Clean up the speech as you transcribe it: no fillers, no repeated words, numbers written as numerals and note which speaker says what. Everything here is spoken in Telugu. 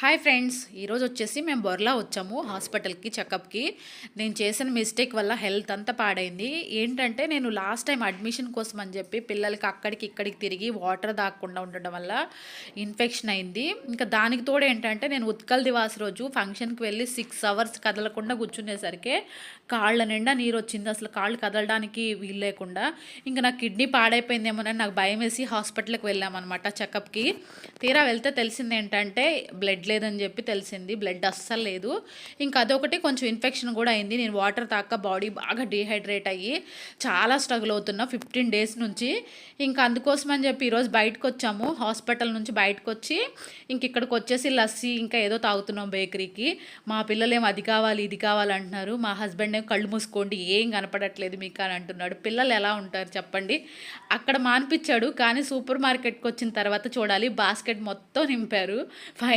Speaker 1: హాయ్ ఫ్రెండ్స్, ఈరోజు వచ్చేసి మేము బొర్లా వచ్చాము హాస్పిటల్కి చెకప్కి. నేను చేసిన మిస్టేక్ వల్ల హెల్త్ అంతా పాడైంది. ఏంటంటే నేను లాస్ట్ టైం అడ్మిషన్ కోసం అని చెప్పి పిల్లలకి అక్కడికి ఇక్కడికి తిరిగి వాటర్ తాగకుండా ఉండడం వల్ల ఇన్ఫెక్షన్ అయింది. ఇంకా దానికి తోడు ఏంటంటే నేను ఉత్కల్ దివాస్ రోజు ఫంక్షన్కి వెళ్ళి 6 అవర్స్ కదలకుండా కూర్చునేసరికి కాళ్ళ నిండా నీరు వచ్చింది. అసలు కాళ్ళు కదలడానికి వీలు లేకుండా ఇంకా నాకు కిడ్నీ పాడైపోయిందేమోనని నాకు భయం వేసి హాస్పిటల్కి వెళ్ళామన్నమాట చెకప్కి. తీరా వెళ్తే తెలిసింది ఏంటంటే బ్లడ్ లేదని చెప్పి తెలిసింది. బ్లడ్ అస్సలు లేదు. ఇంకా అదొకటి కొంచెం ఇన్ఫెక్షన్ కూడా అయింది. నేను వాటర్ తాక బాడీ బాగా డీహైడ్రేట్ అయ్యి చాలా స్ట్రగుల్ అవుతున్నా 15 డేస్ నుంచి. ఇంకా అందుకోసం అని చెప్పి ఈరోజు బయటకు వచ్చాము, హాస్పిటల్ నుంచి బయటకు వచ్చి ఇంక ఇక్కడికి వచ్చేసి లస్సీ ఇంకా ఏదో తాగుతున్నాం బేకరీకి. మా పిల్లలేమో అది కావాలి ఇది కావాలి అంటున్నారు. మా హస్బెండ్ ఏమో కళ్ళు మూసుకోండి ఏం కనపడట్లేదు మీకు అని అంటున్నాడు. పిల్లలు ఎలా ఉంటారు చెప్పండి. అక్కడ మానిపించాడు కానీ సూపర్ మార్కెట్కి వచ్చిన తర్వాత చూడాలి బాస్కెట్ మొత్తం నింపారు.